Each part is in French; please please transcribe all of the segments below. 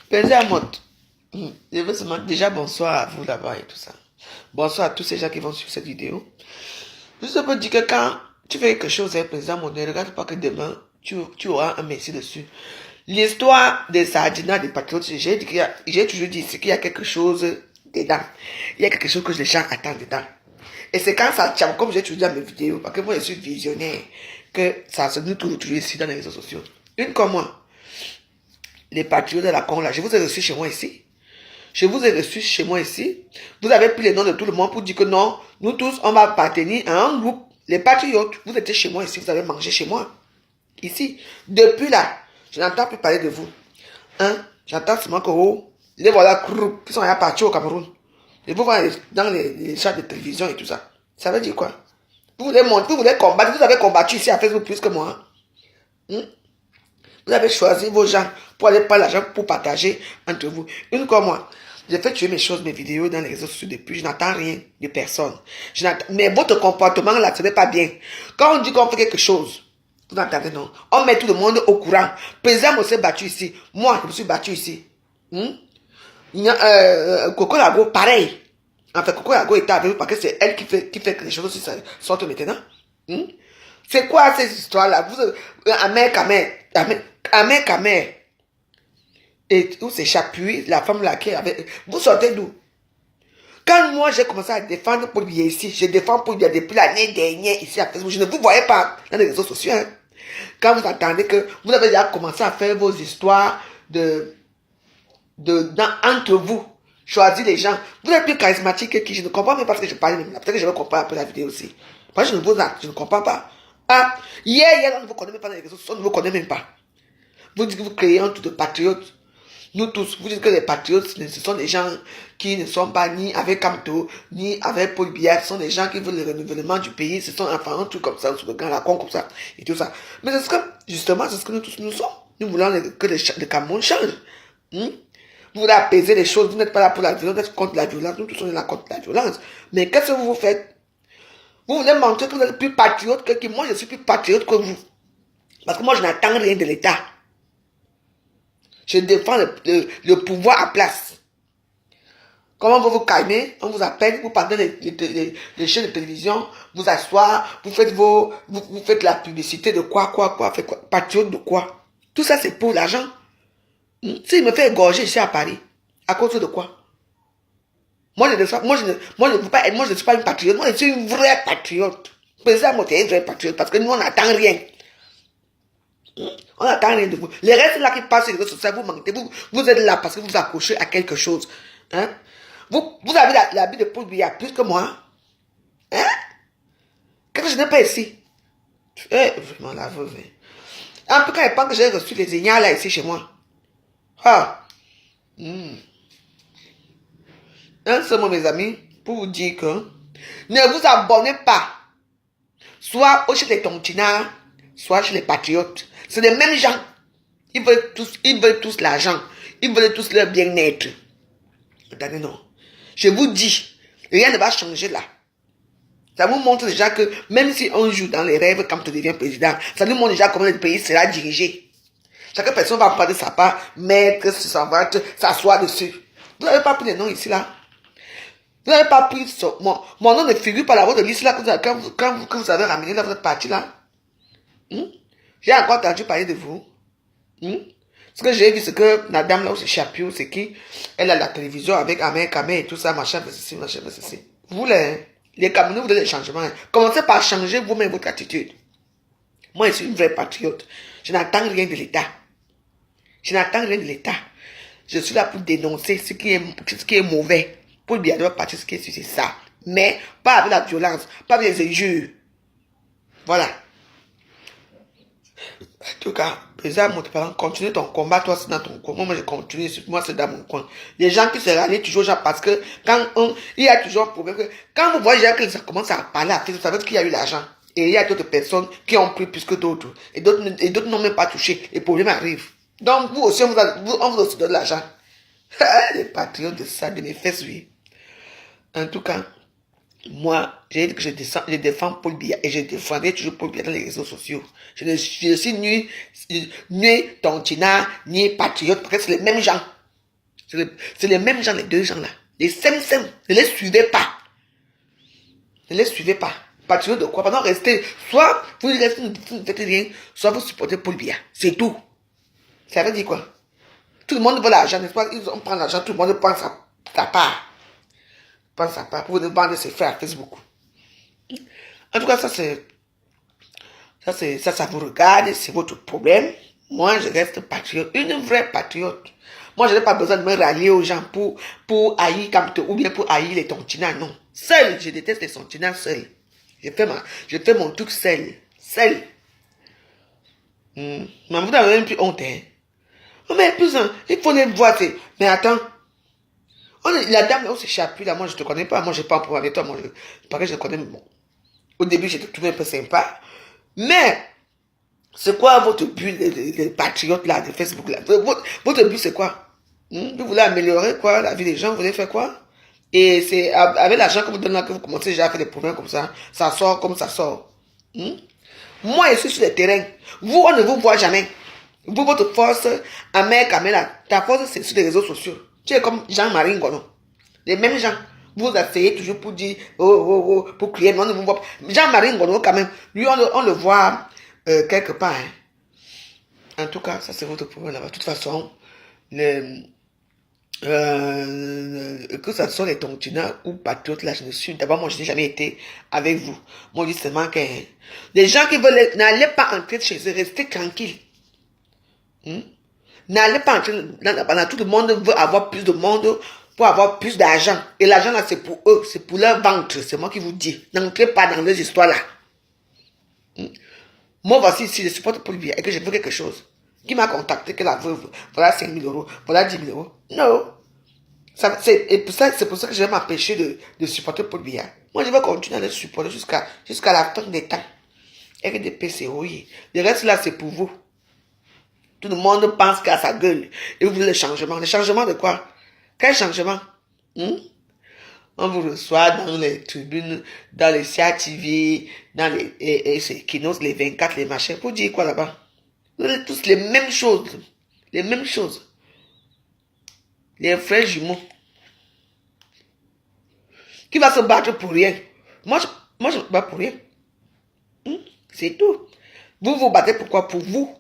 Président Mot, je veux seulement déjà bonsoir à vous là-bas et tout ça. Bonsoir à tous ces gens qui vont suivre cette vidéo. Je peux dire que quand tu fais quelque chose avec président Mot, ne regarde pas que demain, tu auras un messie dessus. L'histoire des Sardina, des patriotes, j'ai toujours dit qu'il y a quelque chose dedans. Il y a quelque chose que les gens attendent dedans. Et c'est quand ça tient, comme j'ai toujours dit dans mes vidéos, parce que moi je suis visionnaire, que ça se nous trouve toujours ici dans les réseaux sociaux. Une comme moi, les patriotes de la Congo, là, je vous ai reçu chez moi ici. Je vous ai reçu chez moi ici. Vous avez pris les noms de tout le monde pour dire que non, nous tous, on va appartenir à un groupe. Les patriotes, vous étiez chez moi ici, vous avez mangé chez moi. Ici. Depuis là, je n'entends plus parler de vous. Hein? J'entends seulement que oh, les voilà qui sont partis au Cameroun. Et vous voyez dans les chats de télévision et tout ça. Ça veut dire quoi? Vous voulez monter, vous voulez combattre. Vous avez combattu ici à Facebook plus que moi. Hein? Vous avez choisi vos gens pour aller prendre l'argent pour partager entre vous. Une comme moi. J'ai fait tuer mes choses, mes vidéos dans les réseaux sociaux depuis. Je n'attends rien de personne. Mais votre comportement là, ce n'est pas bien. Quand on dit qu'on fait quelque chose, vous entendez non? On met tout le monde au courant. Président me s'est battu ici. Moi, je me suis battu ici. Coco Lago, pareil. En fait, Coco Lago était avec vous parce que c'est elle qui fait que les choses aussi sortent maintenant. C'est quoi ces histoires-là? Vous, Amer Kamer. Et où c'est Chapuis, la femme là qui avait. Vous sortez d'où? Quand moi j'ai commencé à défendre pour lui ici, je défends pour lui depuis l'année dernière ici à Facebook. Je ne vous voyais pas dans les réseaux sociaux. Hein. Quand vous entendez que vous avez déjà commencé à faire vos histoires entre vous, choisir les gens. Vous êtes plus charismatique que qui? Je ne comprends même pas ce que je parle. Peut-être que je vais comprendre après la vidéo aussi. Parce que je ne comprends pas. Ah, hier, on ne vous connaît même pas dans les réseaux sociaux, on ne vous connaît même pas. Vous dites que vous créez un truc de patriotes. Nous tous, vous dites que les patriotes, ce sont des gens qui ne sont pas ni avec Kamto, ni avec Paul Biya. Ce sont des gens qui veulent le renouvellement du pays. Ce sont enfin un truc comme ça, sur le grand lacon comme ça, et tout ça. Mais c'est ce que, justement, c'est ce que nous tous nous sommes. Nous voulons que le Cameroun change. Vous voulez apaiser les choses. Vous n'êtes pas là pour la violence, vous êtes contre la violence. Nous tous, on est là contre la violence. Mais qu'est-ce que vous faites? Vous voulez montrer que vous êtes plus patriote que moi, je suis plus patriote que vous. Parce que moi, je n'attends rien de l'État. Je défends le pouvoir à place. Comment vous vous calmez? On vous appelle, vous parlez les chaînes de télévision, vous asseoir, vous faites la publicité de quoi, faites quoi, patriote de quoi? Tout ça, c'est pour l'argent. S'il me fait égorger ici à Paris, à cause de quoi? Moi, je ne suis pas une patriote, moi, je suis une vraie patriote. Président Moté est un vrai patriote, parce que nous, on n'attend rien. On n'attend rien de vous. Les restes là qui passent sur les réseaux sociaux, vous mentez. Vous êtes là parce que vous accrochez à quelque chose. Hein? Vous avez l'habit de Paul Biya plus que moi. Hein? Qu'est-ce que je n'ai pas ici? Vraiment la veuve. En tout cas, je pense que j'ai reçu les ignares là ici chez moi. Ah. Un seul mot, mes amis, pour vous dire que ne vous abonnez pas. Soit chez les tontinards, soit chez les patriotes. C'est les mêmes gens. Ils veulent tous l'argent. Ils veulent tous leur bien-être. Attendez, non. Je vous dis, rien ne va changer là. Ça vous montre déjà que même si on joue dans les rêves quand on devient président, ça nous montre déjà comment le pays sera dirigé. Chaque personne va prendre sa part, mettre sur sa voiture, s'asseoir dessus. Vous n'avez pas pris les noms ici là. Vous n'avez pas pris mon nom ne figure pas la votre liste là quand vous avez ramené là, votre parti là. J'ai encore entendu parler de vous. Ce que j'ai vu, c'est que la dame là où c'est Chapiou, c'est qui? Elle a la télévision avec Amer Kamer et tout ça, machin, ceci, machin, ceci. Vous les Camerounais, vous voulez des changements. Commencez par changer vous-même votre attitude. Moi, je suis une vraie patriote. Je n'attends rien de l'État. Je n'attends rien de l'État. Je suis là pour dénoncer ce qui est mauvais. Pour bien partir ce qui est c'est ça. Mais pas avec la violence, pas avec les injures. Voilà. En tout cas, président Montparent, continue ton combat, toi c'est dans ton coin. Moi je continue, moi c'est dans mon coin. Les gens qui se rallient toujours, parce que il y a toujours un problème. Quand vous voyez que ça commence à parler à Facebook, ça veut dire qu'il y a eu l'argent. Et il y a d'autres personnes qui ont pris plus que d'autres. Et d'autres n'ont même pas touché. Les problèmes arrivent. Donc vous aussi, on vous aussi donne l'argent. Les patriotes de ça, de mes fesses, oui. En tout cas, Moi, j'ai dit que je défends Paul Biya et je défendrai toujours Paul Biya dans les réseaux sociaux. Je ne suis ni tontina, ni patriote, parce que c'est les mêmes gens. C'est les mêmes gens, les deux gens là. Les sèmes. Ne les suivez pas. Ne les suivez pas. Patriote de quoi? Pendant rester, soit vous restez, vous ne faites rien, soit vous supportez Paul Biya. C'est tout. Ça veut dire quoi? Tout le monde veut l'argent, n'est-ce pas? On prend l'argent, tout le monde pense à sa part. Pense à part pour vous vendre ses frères à Facebook. En tout cas, ça vous regarde, c'est votre problème. Moi, je reste patriote, une vraie patriote. Moi, je n'ai pas besoin de me rallier aux gens pour haïr Kamto ou bien pour haïr les tontinas, non. Seul, je déteste les tontinas seul. Je fais mon truc seul. Seul. Mais vous n'avez même plus honte, hein. Mais plus, il faut les voir. Mais attends. La dame, on s'échappe là. Moi, je te connais pas. Moi, je n'ai pas un problème avec toi. Moi, pareil, je te connais. Bon. Au début, j'étais trouvé un peu sympa. Mais, c'est quoi votre but, les patriotes là, de Facebook là? Votre but, c'est quoi? Vous voulez améliorer quoi, la vie des gens? Vous voulez faire quoi? Et c'est avec l'argent que vous donnez là que vous commencez déjà à faire des problèmes comme ça. Ça sort comme ça sort. Moi, je suis sur le terrain. Vous, on ne vous voit jamais. Vous, votre force, Amer Kamela, ta force, c'est sur les réseaux sociaux. Tu es comme Jean-Marie Ngono. Les mêmes gens. Vous essayez toujours pour dire, pour crier, mais on ne vous voit pas. Jean-Marie Ngono, quand même, lui, on le voit quelque part. Hein. En tout cas, ça, c'est votre problème là-bas. De toute façon, que ce soit les Tontina ou Patriotes, là, je ne suis, d'abord, moi, je n'ai jamais été avec vous. Moi, je dis seulement que les gens qui veulent, n'allez pas entrer chez eux, restez tranquille. N'allez pas entrer dans tout le monde veut avoir plus de monde pour avoir plus d'argent. Et l'argent là, c'est pour eux, c'est pour leur ventre. C'est moi qui vous dis. N'entrez pas dans les histoires là. Moi, voici ici, je supporte Paul Biya et que je veux quelque chose. Qui m'a contacté, que la veuve, voilà 5 000 euros, voilà 10 000 euros. Non. C'est pour ça que je vais m'empêcher de supporter Paul Biya. Moi, je vais continuer à le supporter jusqu'à la fin des temps. RDP, oui. Le reste là, c'est pour vous. Tout le monde pense qu'à sa gueule. Et vous voulez le changement. Le changement de quoi? Quel changement? On vous reçoit dans les tribunes, dans les CATV, dans les Kinos, les 24, les machins. Pour dire quoi là-bas? Vous avez tous les mêmes choses. Les mêmes choses. Les frères jumeaux. Qui va se battre pour rien? Moi, je ne me bats pour rien. C'est tout. Vous vous battez pourquoi? Pour vous.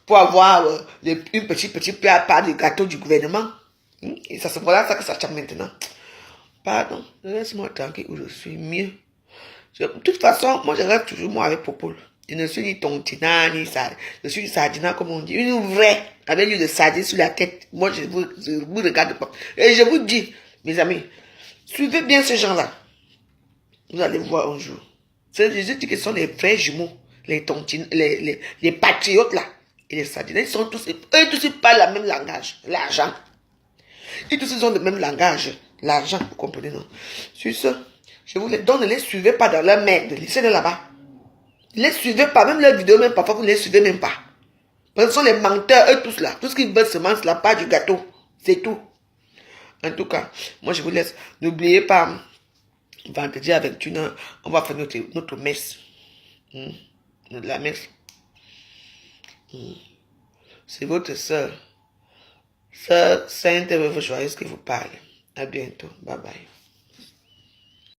Pour avoir une petite part de gâteau du gouvernement. Et ça se voilà ça que ça tient maintenant. Pardon, laisse-moi tranquille où je suis mieux. De toute façon, moi je reste toujours moi avec Popol. Je ne suis ni tontina, ni ça. Je suis sardina comme on dit. Une vraie, avec de sardine sur la tête. Moi je vous regarde pas. Et je vous dis, mes amis, suivez bien ces gens-là. Vous allez voir un jour. C'est les gens qui sont les vrais jumeaux, les tontines, les patriotes là. Et les sardines, eux tous ils parlent le même langage, l'argent. Ils tous ils ont le même langage, l'argent, vous comprenez non? Sur ce, je vous les donne, ne les suivez pas dans leur merde, laissez-les là-bas. Ne les suivez pas, même leurs vidéos, même parfois vous ne les suivez même pas. Parce que ce sont les menteurs, eux tous là. Tout ce qu'ils veulent seulement, c'est la part du gâteau. C'est tout. En tout cas, moi je vous laisse. N'oubliez pas, vendredi à 21h, on va faire notre messe. La messe. C'est votre soeur. Sœur Sainte Veuve Joyeuse qui vous parle. À bientôt. Bye bye.